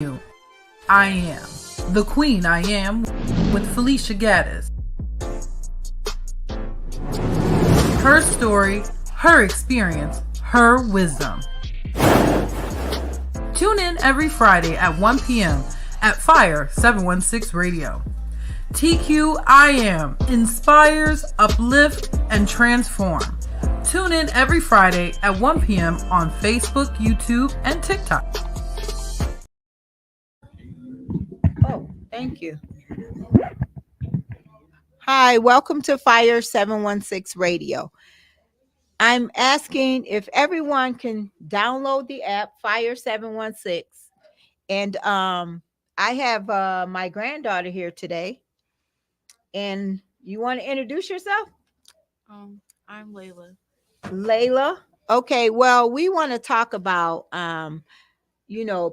T.Q.I.AM, the Queen I Am with Felicia Gaddis. Her story, her experience, her wisdom. Tune in every Friday at 1 p.m. at Fire 716 Radio. T.Q.I.AM inspires, uplifts, and transform. Tune in every Friday at 1 p.m. on Facebook, YouTube, and TikTok. Oh, thank you. Hi, welcome to Fire 716 Radio. I'm asking if everyone can download the app Fire 716. And I have my granddaughter here today. And you want to introduce yourself? I'm Layla. Layla. Okay, well, we want to talk about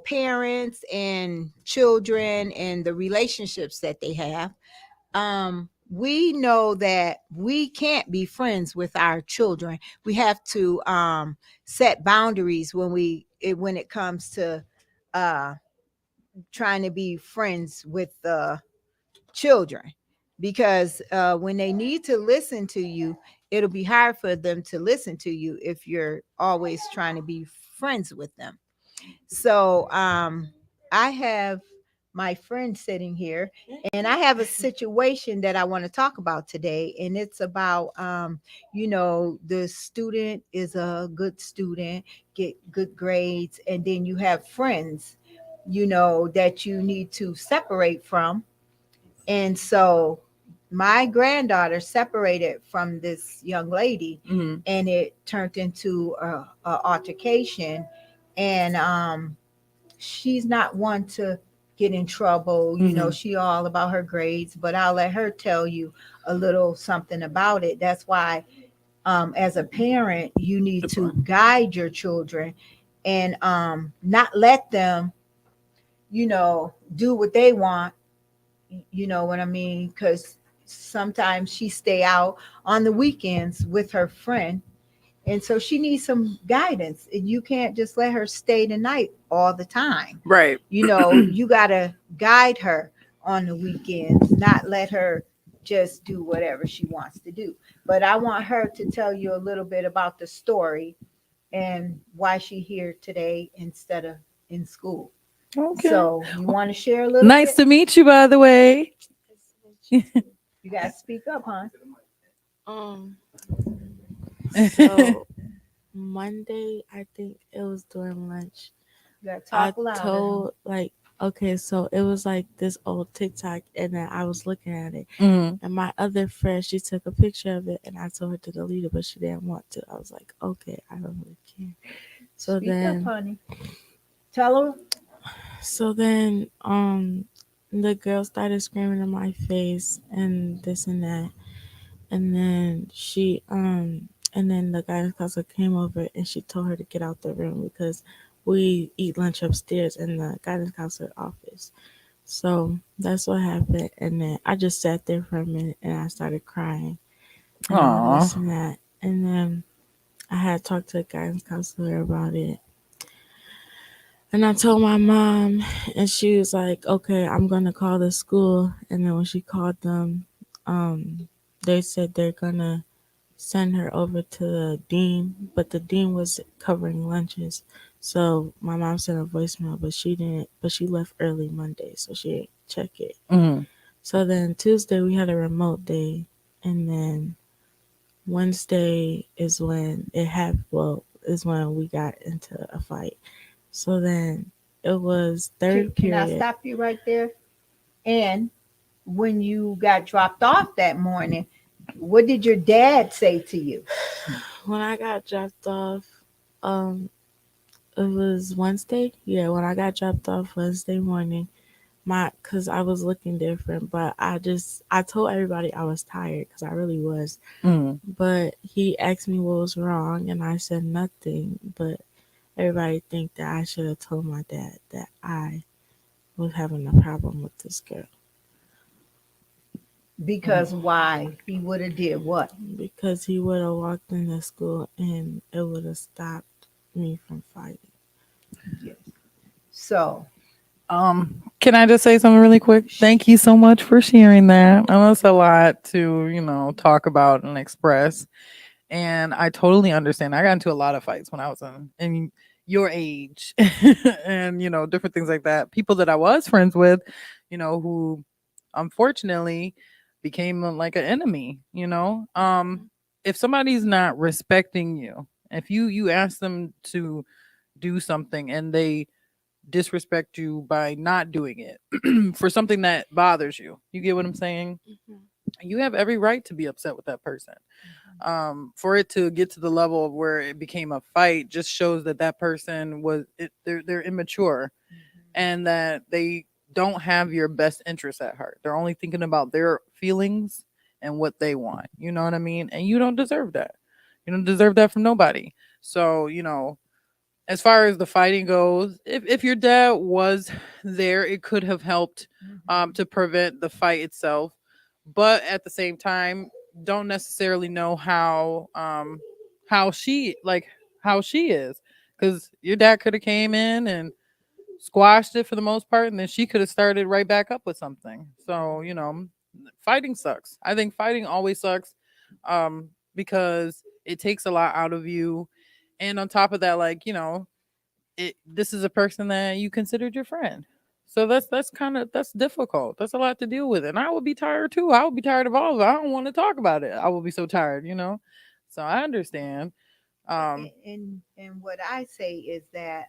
parents and children and the relationships that they have. We know that we can't be friends with our children. We have to set boundaries when it comes to trying to be friends with the children, because when they need to listen to you, it'll be hard for them to listen to you if you're always trying to be friends with them. So I have my friend sitting here, and I have a situation that I want to talk about today. And it's about, the student is a good student, get good grades, and then you have friends, that you need to separate from. And so my granddaughter separated from this young lady, and it turned into a altercation. And she's not one to get in trouble. She all about her grades, but I'll let her tell you a little something about it. That's why as a parent, you need to guide your children and not let them, do what they want. You know what I mean? Because sometimes she stay out on the weekends with her friend, and so she needs some guidance. You can't just let her stay the night all the time. Right. You got to guide her on the weekends, not let her just do whatever she wants to do. But I want her to tell you a little bit about the story and why she's here today instead of in school. Okay. So you want to share a little Nice bit? to meet you, by the way. You got to speak up, huh? So Monday, I think it was during lunch. You got to I talk louder. told okay, so it was like this old TikTok, and then I was looking at it, Mhm. and my other friend, she took a picture of it, and I told her to delete it, but she didn't want to. I was like, okay, I don't really care. So Speak up, then, honey. Tell her. so then, the girl started screaming in my face and this and that. And then and then the guidance counselor came over and she told her to get out the room because we eat lunch upstairs in the guidance counselor office. So that's what happened. And then I just sat there for a minute and I started crying and all this and that. And then I had talked to the guidance counselor about it. And I told my mom, and she was like, okay, I'm going to call the school. And then when she called them, they said they're going to send her over to the dean, but the dean was covering lunches. So my mom sent a voicemail, but she didn't, but she left early Monday, so she didn't check it. So then Tuesday we had a remote day, and then Wednesday is when is when we got into a fight. So then it was third Can I period. stop you right there? And when you got dropped off that morning, what did your dad say to you? When I got dropped off, um, it was Wednesday. Yeah, when I got dropped off Wednesday morning, cause I was looking different, but I told everybody I was tired because I really was. But he asked me what was wrong, and I said nothing. But everybody think that I should have told my dad that I was having a problem with this girl. Because why? He would have did what? Because he would have walked into school and it would have stopped me from fighting. Yes. So Can I just say something really quick? Thank you so much for sharing that. I know it's a lot to, talk about and express. And I totally understand. I got into a lot of fights when I was in your age and, different things like that. People that I was friends with, who unfortunately became like an enemy, if somebody's not respecting you, if you ask them to do something and they disrespect you by not doing it for something that bothers you. You get what I'm saying? Mhm. You have every right to be upset with that person. For it to get to the level of where it became a fight just shows that that person they're immature and that they don't have your best interests at heart. They're only thinking about their feelings and what they want. You know what I mean? And you don't deserve that. You don't deserve that from nobody. So, as far as the fighting goes, if your dad was there, it could have helped to prevent the fight itself. But at the same time, don't necessarily know how she like how she is, because your dad could have came in and squashed it for the most part, and then she could have started right back up with something. So fighting sucks. I think fighting always sucks, because it takes a lot out of you, and on top of that, like this is a person that you considered your friend. So that's difficult. That's a lot to deal with. And I would be tired too. I would be tired of all of it. I don't want to talk about it. I will be so tired. So I understand. Um And what I say is that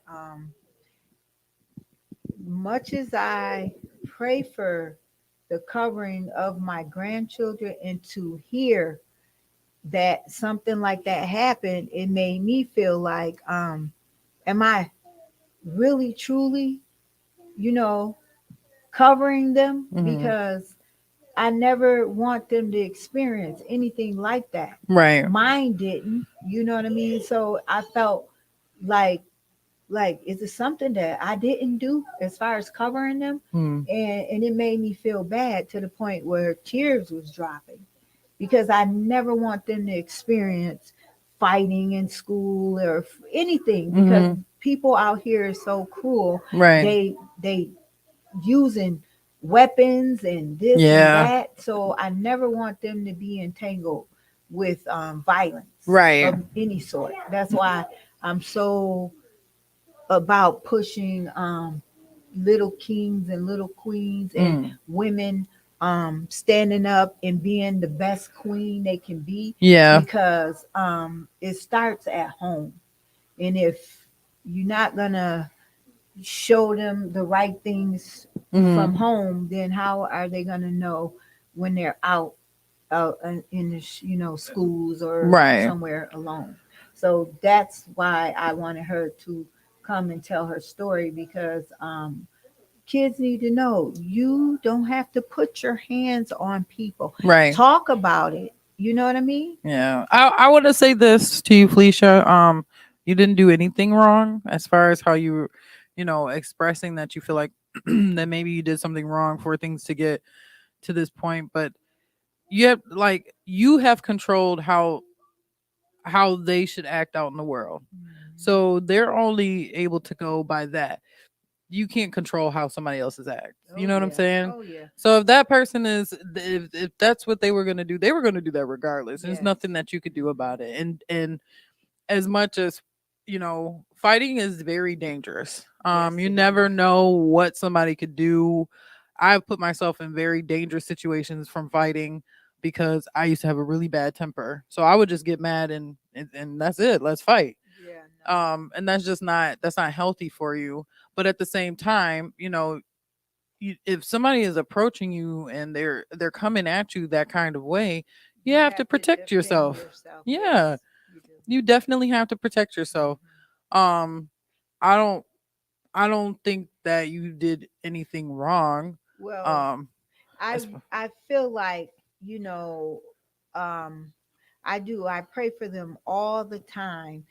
much as I pray for the covering of my grandchildren and to hear that something like that happened, it made me feel like, am I really truly, you know, covering them? mhm. Because I never want them to experience anything like that. Right. Mine didn't, you know what I mean? So I felt like is it something that I didn't do as far as covering them? Mm. And it made me feel bad to the point where tears was dropping, because I never want them to experience fighting in school or anything, because Mhm. people out here are so cruel. Right. They using weapons and this and Yeah. that. So I never want them to be entangled with violence Right. of any sort. That's why I'm so about pushing little kings and little queens and Mm. women standing up and being the best queen they can be, Yeah. because it starts at home. And if you're not gonna show them the right things from Mhm. home, then how are they gonna know when they're out in the schools or Right. somewhere alone? So that's why I wanted her to come and tell her story, because kids need to know you don't have to put your hands on people. Right. Talk about it. You know what I mean? Yeah. I want to say this to you, Felicia. You didn't do anything wrong as far as how expressing that you feel like that maybe you did something wrong for things to get to this point, but you have controlled how they should act out in the world. Mhm. So they're only able to go by that. You can't control how somebody else's act. You Oh know what I'm yeah. saying? Oh yeah. So if that person if that's what they were gonna do, they were gonna do that regardless. There's Yes. nothing that you could do about it. And as much as fighting is very dangerous. Yes, You it never is. know what somebody could do. I've put myself in very dangerous situations from fighting because I used to have a really bad temper. So I would just get mad and that's it. Let's fight. Yeah. No. And that's not healthy for you. But at the same time, if somebody is approaching you and they're coming at you that kind of way, you You have to have to protect defend yourself. yourself. Yeah, Yes, you do. you definitely have to protect yourself. Um, I don't I don't think that you did anything wrong. Well, Um, I as I feel like, you know, um, I do. I pray for them all the time,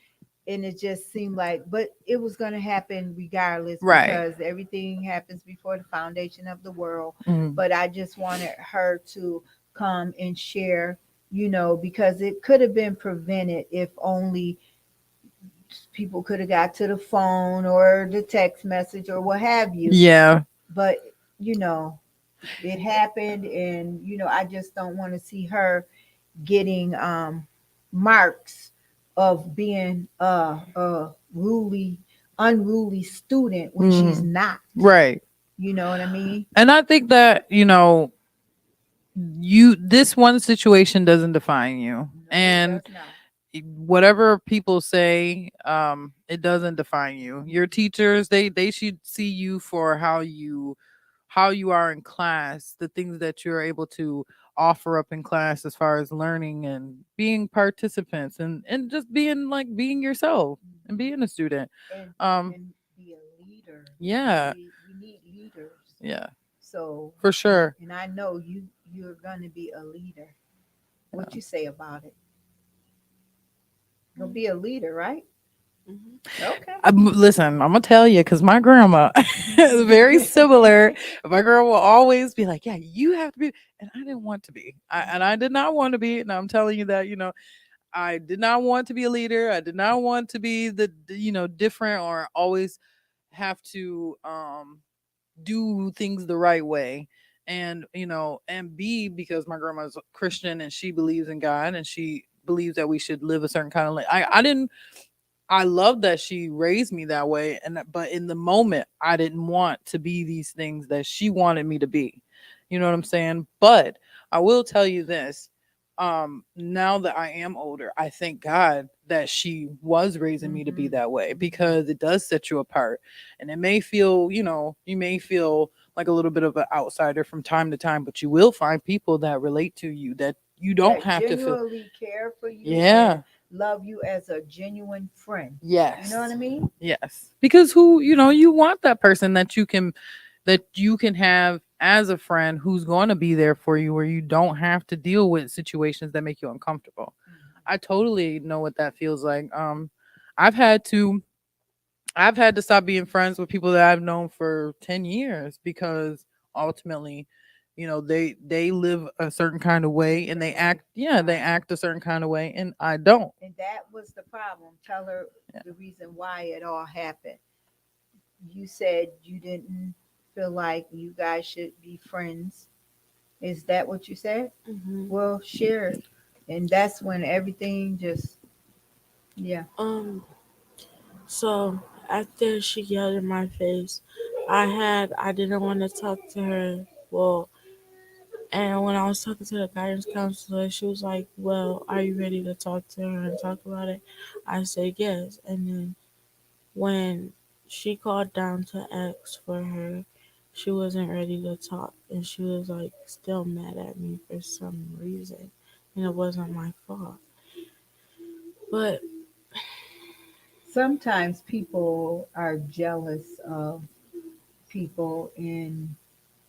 and it just seemed like, but it was going to happen regardless, right. because everything happens before the foundation of the world. Mm, But I just wanted her to come and share, because it could have been prevented if only people could have got to the phone or the text message or what have you. Yeah. But you know, it happened, and I just don't want to see her getting marks of being a unruly student when she's Mhm. not. Right. You know what I mean? And I think that, this one situation doesn't define you. No, it And does not. whatever people say, it doesn't define you. Your teachers, they should see you for how you are in class, the things that you're able to offer up in class as far as learning and being participants, and just being yourself and Mhm. being a student. and um and be a leader. yeah. We need leaders. Yeah, So, for and sure. and I know you're gonna be a leader. What Yeah. you say about it? You'll be a leader, right? Mhm. Okay. Listen, I'm gonna tell you because my grandma is very similar. My girl will always be like, "Yeah, you have to be," and I didn't want to be. I did not want to be, and I'm telling you that I did not want to be a leader. I did not want to be different or always have to do things the right way. And and B, because my grandma's Christian and she believes in God and she believes that we should live a certain kind of life. I love that she raised me that way, but in the moment I didn't want to be these things that she wanted me to be. You know what I'm saying? But I will tell you this. Now that I am older, I thank God that she was raising me to be Mhm. that way, Mhm. because it does set you apart. And it may feel, you may feel like a little bit of an outsider from time to time, but you will find people that relate to you, that you don't That have to feel. genuinely care for you and Yeah. love you as a genuine friend. You know what I Yes. mean? Yes. Because you want that person that you can have as a friend who's going to be there for you, where you don't have to deal with situations that make you uncomfortable. I totally know what that feels like. I've had to I've had to stop being friends with people that I've known for 10 years because ultimately, they live a certain kind of way and they Exactly. act, yeah, they Right. act a certain kind of way and I don't. And that was the problem. Tell her Yeah. the reason why it all happened. You said you didn't feel like you guys should be friends. Is that what you said? Mhm. Well, share it. And that's when everything just, yeah. Um. So after she yelled in my face, I didn't want to talk to her. Well, and when I was talking to the guidance counselor, she was like, "Well, are you ready to talk to her and talk about it?" I said yes. And then when she called down to ask for her, she wasn't ready to talk, and she was like still mad at me for some reason, and it wasn't my fault. But Sometimes people are jealous of people and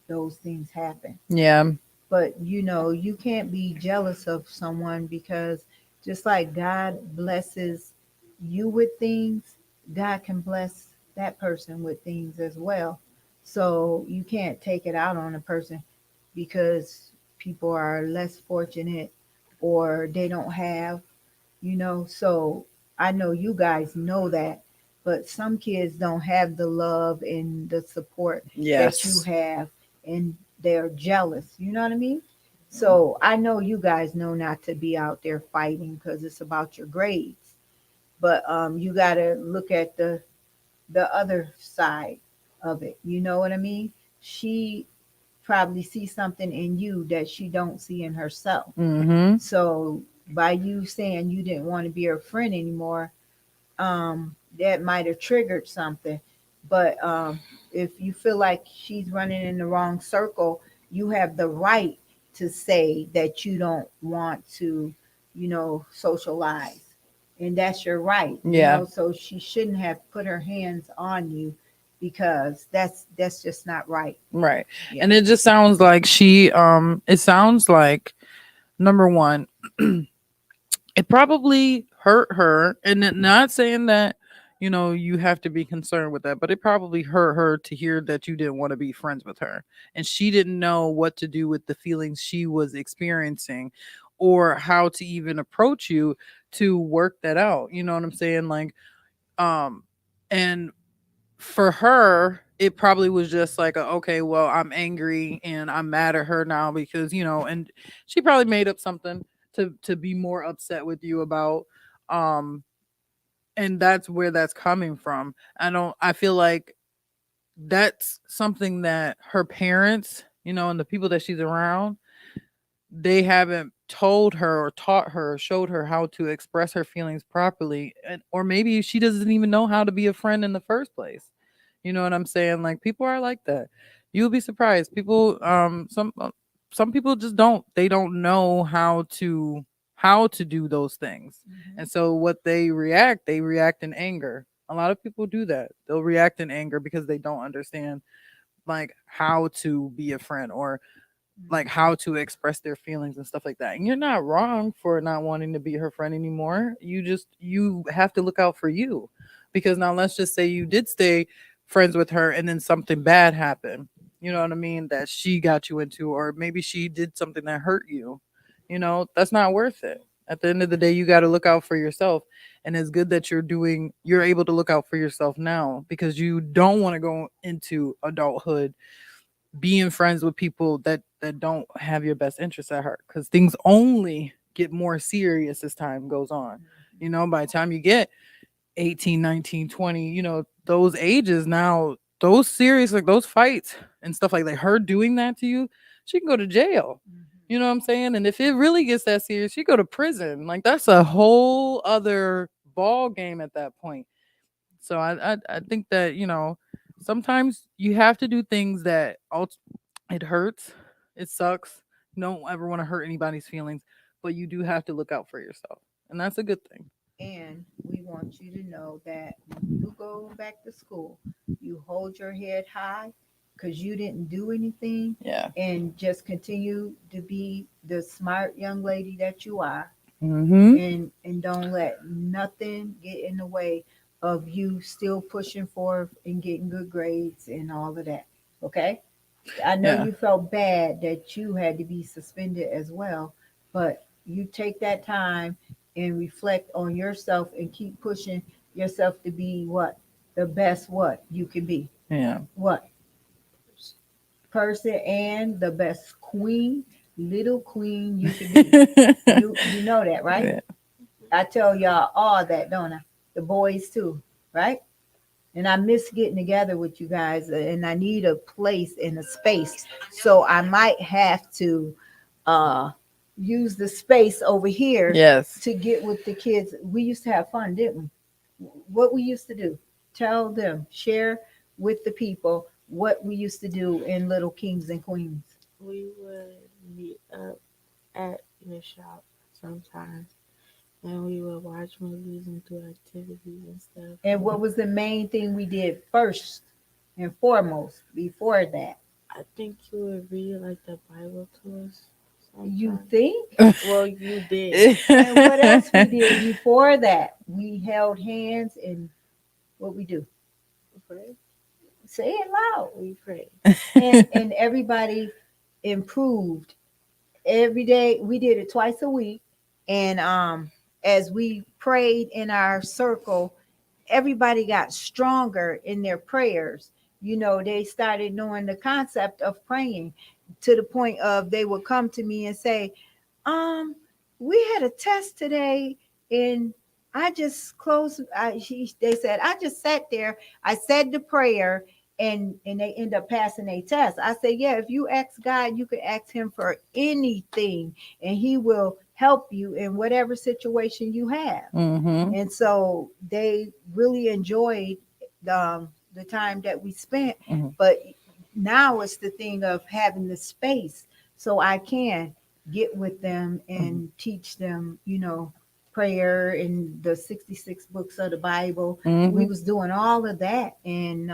those things happen. Yeah. But you can't be jealous of someone, because just like God blesses you with things, God can bless that person with things as well. So you can't take it out on a person because people are less fortunate or they don't have, so I know you guys know that, but some kids don't have the love and the support that you Yes. have, and they're jealous. You know what I mean? So I know you guys know not to be out there fighting because it's about your grades, but you got to look at the other side of it. You know what I mean? She probably sees something in you that she don't see in herself. Mhm. So by you saying you didn't want to be her friend anymore, that might have triggered something. But if you feel like she's running in the wrong circle, you have the right to say that you don't want to, socialize. And that's your right, Yeah. so she shouldn't have put her hands on you, because that's just not right. Right. Yeah. And it just sounds like it sounds like, number one, it probably hurt her, and not saying that you have to be concerned with that, but it probably hurt her to hear that you didn't want to be friends with her, and she didn't know what to do with the feelings she was experiencing, or how to even approach you to work that out. You know what I'm saying? Like, Um, and for her, it probably was just like, okay, well, I'm angry and I'm mad at her now because, and she probably made up something to be more upset with you about. Um, and that's where that's coming from. I feel like that's something that her parents, and the people that she's around, they haven't told her or taught her or showed her how to express her feelings properly, or maybe she doesn't even know how to be a friend in the first place. You know what I'm saying? Like, people are like that. You'll be surprised. People, some people just don't. They don't know how to do those things. And so what they react in anger. A lot of people do that. They'll react in anger because they don't understand, like, how to be a friend, or like how to express their feelings and stuff like that. And you're not wrong for not wanting to be her friend anymore. You have to look out for you. Because now let's just say you did stay friends with her and then something bad happened. You know what I mean? That she got you into, or maybe she did something that hurt you. That's not worth it. At the end of the day, you got to look out for yourself. And it's good that you're able to look out for yourself now, because you don't want to go into adulthood being friends with people that don't have your best interests at heart, because things only get more serious as time goes on. By the time you get 18, 19, 20, those ages now, those serious, like those fights and stuff, like her doing that to you, she can go to jail. You know what I'm saying? And if it really gets that serious, she go to prison. Like, that's a whole other ball game at that point. So I think that, sometimes you have to do things that it hurts, it sucks. You don't ever want to hurt anybody's feelings, but you do have to look out for yourself, and that's a good thing. And we want you to know that when you go back to school, you hold your head high because you didn't do anything, Yeah. and just continue to be the smart young lady that you are, Mm-hmm. and don't let nothing get in the way of you still pushing forth and getting good grades and all of that. Okay? I know Yeah. you felt bad that you had to be suspended as well, but you take that time and reflect on yourself and keep pushing yourself to be what? The best what you can be. Yeah. What? Person, and the best queen, little queen you can be. You know that, right? Yeah. I tell y'all all that, don't I? The boys too, right? And I miss getting together with you guys, and I need a place and a space. So I might have to uh use the space over here Yes. to get with the kids. We used to have fun, didn't we? What we used to do. Tell them, share with the people what we used to do in Little Kings and Queens. We would meet up at your shop sometimes, and we would watch movies and do activities and stuff. And what was the main thing we did first and foremost before that? I think you would read like the Bible to us You sometimes. think? Well, you did. And what else we did before that? We held hands, and what we do? Pray. Say it loud. We pray. And everybody improved every day. We did it twice a week, and as we prayed in our circle, everybody got stronger in their prayers. They started knowing the concept of praying, to the point of they would come to me and say, um, we had a test today, and I just closed. They said I just sat there. I said the prayer, and they end up passing a test. I said, yeah, if you ask God, you can ask Him for anything, and He will help you in whatever situation you have. Mm-hmm. And so they really enjoyed the time that we spent. Mm-hmm. But now it's the thing of having the space so I can get with them Mm-hmm. and teach them, prayer and the 66 books of the Bible. Mm-hmm. We was doing all of that, and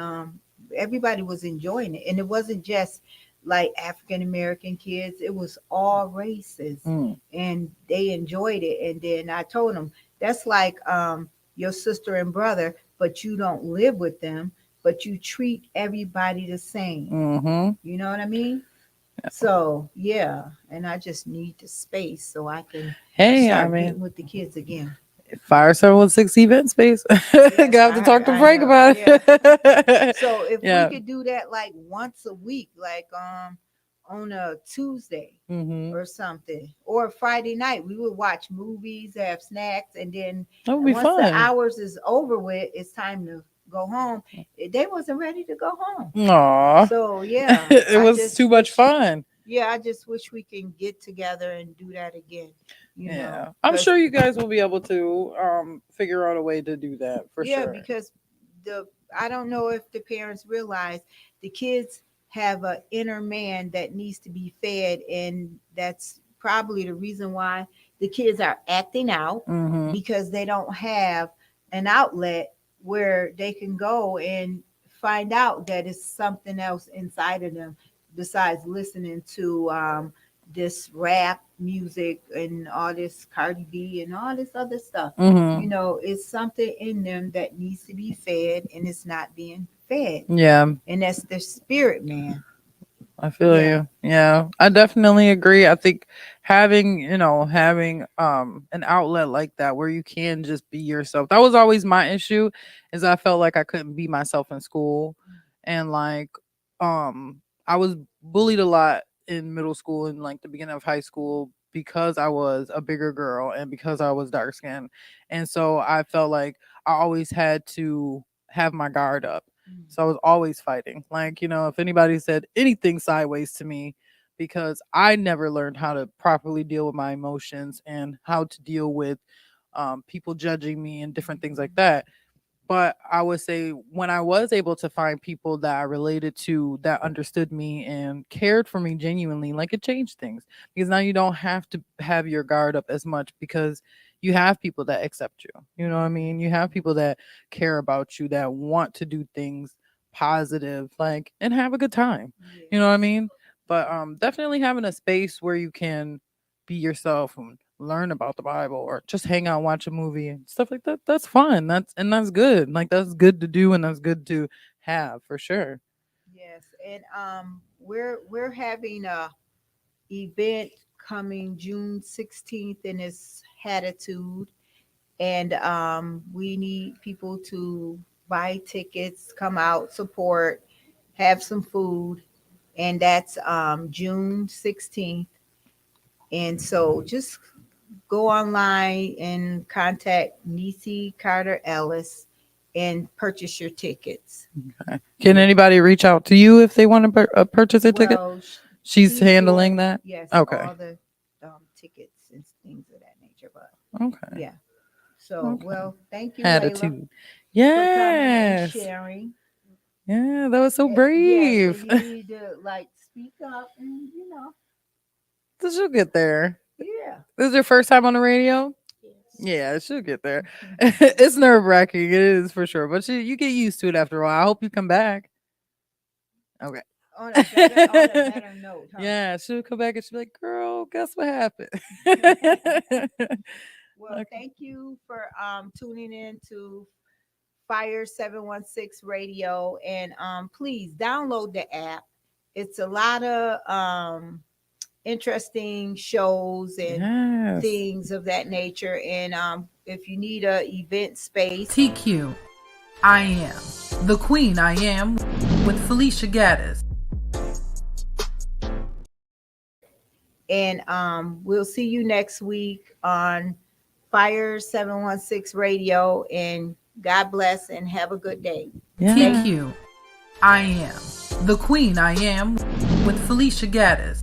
everybody was enjoying it. And it wasn't just like African American kids, it was all races, Mm. and they enjoyed it. And then I told them, that's like your sister and brother, but you don't live with them, but you treat everybody the same. Mm-hmm. You know what I mean? So yeah, and I just need the space so I can Hey, I start mean, getting with the kids again. Fire 716 event space. Gonna have to talk to Frank know. about Yeah. it. So if Yeah. we could do that like once a week, like on a Tuesday Mm-hmm. or something, or Friday night, we would watch movies, have snacks, and then That would be once the fun. hours is over with, it's time to go home. They wasn't ready to go home. Aw. So yeah, It I was just too much wish, fun. yeah, I just wish we can get together and do that again. You Yeah. know, I'm 'cause sure you guys will be able to figure out a way to do that for yeah, sure. because the I don't know if the parents realize the kids have an inner man that needs to be fed, and that's probably the reason why the kids are acting out, Mm-hmm. because they don't have an outlet where they can go and find out that it's something else inside of them besides listening to this rap music and all this Cardi B and all this other stuff. Mm-hmm. You know, it's something in them that needs to be fed and it's not being fed. Yeah. And that's the spirit man. I feel Yeah. you. Yeah, I definitely agree. I think having an outlet like that where you can just be yourself. That was always my issue, is I felt like I couldn't be myself in school, and like I was bullied a lot in middle school and like the beginning of high school because I was a bigger girl and because I was dark skinned. And so I felt like I always had to have my guard up. So I was always fighting. Like, if anybody said anything sideways to me, because I never learned how to properly deal with my emotions and how to deal with people judging me and different things like that. But I would say when I was able to find people that I related to that understood me and cared for me genuinely, like it changed things, because now you don't have to have your guard up as much because you have people that accept you. You know what I mean? You have people that care about you, that want to do things positive, like, and have a good time. You know what I mean? But definitely having a space where you can be yourself and learn about the Bible or just hang out, watch a movie and stuff like that. That's fun. That's good. Like that's good to do and that's good to have for sure. Yes, and we're having a event coming June 16th, and it's Hatitude, and we need people to buy tickets, come out, support, have some food, and that's June 16th. And so just go online and contact Nisi Carter Ellis and purchase your tickets. Okay. Can anybody reach out to you if they want to purchase a ticket? Well, She's she's handling doing, that. yes, Okay. all the tickets and things of that nature. But Okay. yeah, so Okay. well, thank you, Layla, Attitude. for coming and Yes. sharing. Yeah, that was so Yes, and brave. you need to like speak up and So she'll get there. yeah. This is your first time on the radio? Yes. Yeah, she'll get there. It's nerve wracking. It is for sure. But you get used to it after a while. I hope you come back. Okay. On a better note, huh? Yeah, she'll come back and she'll be like, girl, guess what happened? Well, Okay. thank you for tuning in to Fire 716 Radio, and please download the app. It's a lot of interesting shows and Yes. things of that nature. And if you need a event space, T.Q.I.AM, the Queen I Am with Felicia Gaddis. and we'll see you next week on Fire 716 Radio. And God bless and have a good day. T.Q.I.AM, the Queen I Am with Felicia Gaddis.